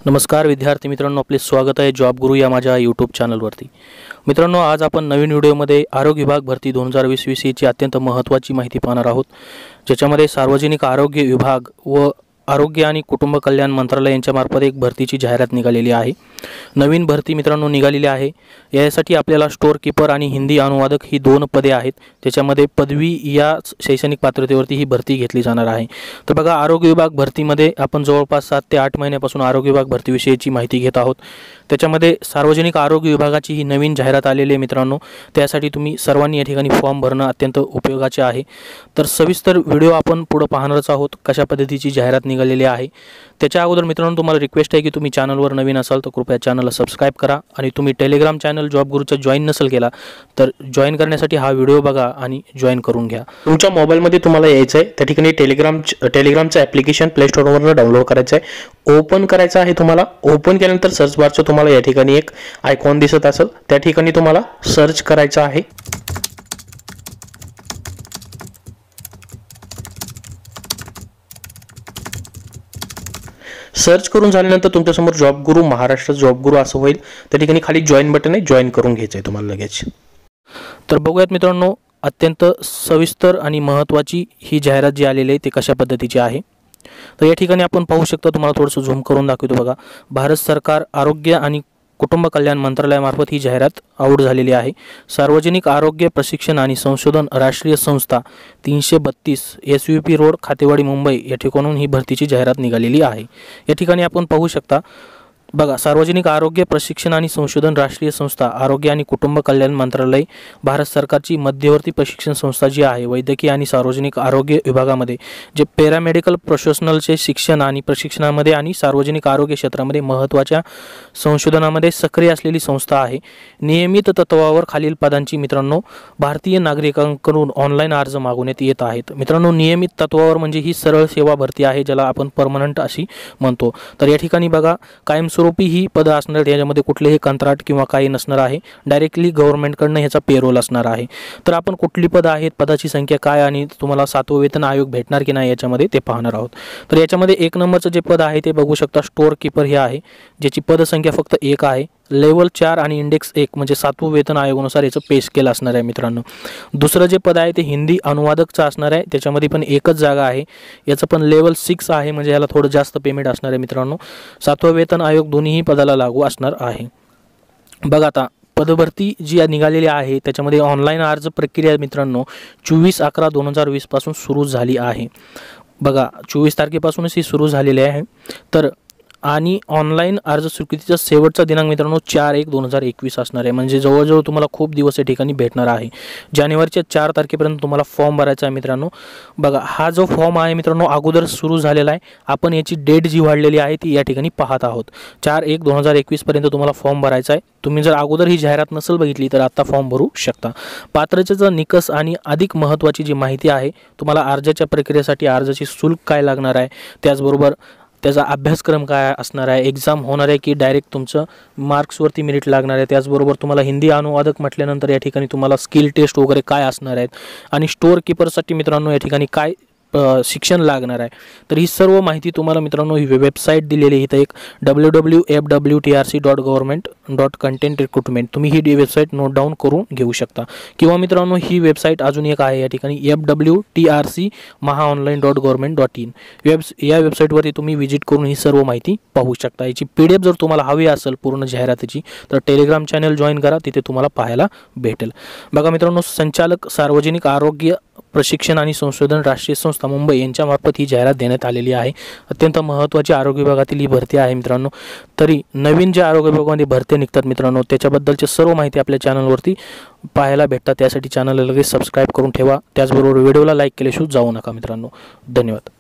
नमस्कार विद्यार्थी मित्रांनो, आपले स्वागत आहे जॉब गुरु या माझ्या यूट्यूब चॅनलवरती। मित्रांनो, आज आपण नवीन व्हिडिओमध्ये आरोग्य विभाग भरती 2020 विषयीची अत्यंत महत्त्वाची माहिती पाहणार आहोत, ज्याच्यामध्ये सार्वजनिक आरोग्य विभाग व आरोग्य आणि कुटुंब कल्याण मंत्रालय यांच्यामार्फत एक भरतीची जाहिरात निघालेली आहे। नवीन भरती मित्रांनो निघालेली आहे। यासाठी आपल्याला स्टोअर कीपर आणि हिंदी अनुवादक ही दोन पदे आहेत। त्याच्यामध्ये पदवी या शैक्षणिक पात्रतेवरती ही भरती घेतली जाणार आहे। तर बघा, आरोग्य विभाग भरतीमध्ये आपण जवळपास 7 ते 8 महिन्यापासून आरोग्य विभाग भरतीविषयीची माहिती घेत आहोत। त्याच्यामध्ये सार्वजनिक आरोग्य विभागाची ही नवीन जाहिरात आलेली आहे मित्रांनो। त्यासाठी तुम्ही सर्वांनी या ठिकाणी फॉर्म भरणं अत्यंत उपयोगाचे आहे। तर सविस्तर व्हिडिओ आपण पुढे पाहणारच आहोत, कशा पद्धतीची जाहिरात निघालेली आहे। त्याच्या अगोदर मित्रांनो, तुम्हाला रिक्वेस्ट आहे की तुम्ही चॅनलवर नवीन असाल तर कृपया चॅनलला सबस्क्राइब करा आणि तुम्ही टेलिग्राम चॅनल जॉब गुरुचा जॉईन नसेल केला तर जॉईन करण्यासाठी हा व्हिडिओ बघा आणि जॉईन करून घ्या। तुमच्या मोबाईलमध्ये तुम्हाला यायचं आहे, त्या ठिकाणी टेलिग्रामचं ॲप्लिकेशन प्ले स्टोअरवरून डाउनलोड करायचं आहे, ओपन करायचं आहे। तुम्हाला ओपन केल्यानंतर सर्च बारचं तुम्हाला या ठिकाणी एक आयकॉन दिसत असेल, त्या ठिकाणी तुम्हाला सर्च करायचं आहे। सर्च करून झाल्यानंतर तुमच्यासमोर जॉब गुरु महाराष्ट्र जॉब गुरु असं होईल। त्या ठिकाणी खाली जॉईन बटन आहे, जॉईन करून घ्यायचं आहे तुम्हाला लगेच। तर बघूयात मित्रांनो, अत्यंत सविस्तर आणि महत्त्वाची ही जाहिरात जी आलेली आहे ती कशा पद्धतीची आहे। तर या ठिकाणी आपण पाहू शकता, तुम्हाला थोडंसं झूम करून दाखवतो बघा। भारत सरकार आरोग्य आणि कुटुंब कल्याण मंत्रालयामार्फत ही जाहिरात आऊट झालेली आहे। सार्वजनिक आरोग्य प्रशिक्षण आणि संशोधन राष्ट्रीय संस्था 332 SVP रोड खातेवाडी मुंबई या ठिकाणून ही भरतीची जाहिरात निघालेली आहे। या ठिकाणी आपण पाहू शकता बघा, सार्वजनिक आरोग्य प्रशिक्षण आणि संशोधन राष्ट्रीय संस्था आरोग्य आणि कुटुंब कल्याण मंत्रालय भारत सरकारची मध्यवर्ती प्रशिक्षण संस्था जी आहे, वैद्यकीय आणि सार्वजनिक आरोग्य विभागामध्ये जे पॅरामेडिकल प्रोफेशनलचे शिक्षण आणि प्रशिक्षणामध्ये आणि सार्वजनिक आरोग्य क्षेत्रामध्ये महत्त्वाच्या संशोधनामध्ये सक्रिय असलेली संस्था आहे। नियमित तत्वावर खालील पदांची मित्रांनो भारतीय नागरिकांकडून ऑनलाईन अर्ज मागवण्यात येत आहेत। मित्रांनो, नियमित तत्वावर म्हणजे ही सरळ सेवा भरती आहे, ज्याला आपण परमनंट अशी म्हणतो। तर या ठिकाणी बघा, कायमस्वरूपी ही पद असणार आहेत, याच्यामध्ये कुठलेही कंत्राट किंवा काही नसणार आहे, डायरेक्टली गव्हर्नमेंटकडून ह्याचा पेरोल असणार आहे। तर आपण कुठली पद आहेत, पदाची संख्या काय आणि तुम्हाला 7वे वेतन आयोग भेटणार की नाही याच्यामध्ये ते पाहणार आहोत। तर याच्यामध्ये 1 नंबरचं जे पद आहे ते बघू शकता, स्टोअर कीपर हे आहे, ज्याची पदसंख्या फक्त 1 आहे। लेवल 4 आणि इंडेक्स 1 म्हणजे 7वे वेतन आयोगानुसार याचं पे स्केल असणार आहे मित्रांनो। दुसरं जे पद आहे ते हिंदी अनुवादकचं असणार आहे, त्याच्यामध्ये पण एकच जागा आहे, याचं पण लेवल 6 आहे, म्हणजे याला थोडं जास्त पेमेंट असणार आहे मित्रांनो। 7वा वेतन आयोग दोन्ही पदाला लागू असणार आहे। बघा, आता पदभरती जी निघालेली आहे त्याच्यामध्ये ऑनलाईन अर्ज प्रक्रिया मित्रांनो 24/11/2020 पासून सुरू झाली आहे। बघा, 24 तारखेपासूनच ही सुरू झालेली आहे। तर आणि ऑनलाईन अर्ज स्वीकृतीचा शेवटचा दिनांक मित्रांनो 4/1/2021 असणार आहे, म्हणजे जवळजवळ तुम्हाला खूप दिवस या ठिकाणी भेटणार आहे। जानेवारीच्या 4 तारखेपर्यंत तुम्हाला फॉर्म भरायचा आहे मित्रांनो। बघा, हा जो फॉर्म आहे मित्रांनो अगोदर सुरू झालेला आहे, आपण याची डेट जी वाढलेली आहे ती या ठिकाणी पाहत आहोत। 4/1/2021 पर्यंत तुम्हाला फॉर्म भरायचा आहे। तुम्ही जर अगोदर ही जाहिरात नसेल बघितली तर आता फॉर्म भरू शकता। पात्रतेचा निकष आणि अधिक महत्त्वाची जी माहिती आहे, तुम्हाला अर्जाच्या प्रक्रियेसाठी अर्जाची शुल्क काय लागणार आहे, त्याचबरोबर त्याचा अभ्यासक्रम काय असणार आहे, एक्झाम होणार आहे की डायरेक्ट तुमचं मार्क्सवरती मेरिट लागणार आहे, त्याचबरोबर तुम्हाला हिंदी अनुवादक म्हटल्यानंतर या ठिकाणी तुम्हाला स्किल टेस्ट वगैरे काय असणार आहेत, आणि स्टोअर कीपरसाठी मित्रांनो या ठिकाणी काय शिक्षण लागणार आहे। तर ही सर्व माहिती तुम्हाला मित्रांनो ही वेबसाईट दिलेली आहे, इथं एक www.fwtrc.government.content-recruitment, तुम्ही ही वेबसाईट नोट डाऊन करून घेऊ शकता। किंवा मित्रांनो ही वेबसाईट अजून एक आहे या ठिकाणी fwtrc.mahaonline.government.in या वेबसाईटवरती तुम्ही व्हिजिट करून ही सर्व माहिती पाहू शकता। याची PDF जर तुम्हाला हवी असेल पूर्ण जाहिरातीची तर टेलिग्राम चॅनल जॉईन करा, तिथे तुम्हाला पाहायला भेटेल। बघा मित्रांनो, संचालक सार्वजनिक आरोग्य प्रशिक्षण आणि संशोधन राष्ट्रीय संस्था मुंबई यांच्यामार्फत ही जाहिरात देण्यात आलेली आहे। अत्यंत महत्त्वाची आरोग्य विभागातील ही भरती आहे मित्रांनो। तरी नवीन जे आरोग्य विभागामध्ये भरती निघतात मित्रांनो त्याच्याबद्दलची सर्व माहिती आपल्या चॅनलवरती पाहायला भेटतात, त्यासाठी चॅनलला लगेच सबस्क्राइब करून ठेवा। त्याचबरोबर व्हिडिओला लाईक केल्याशिवाय जाऊ नका मित्रांनो। धन्यवाद।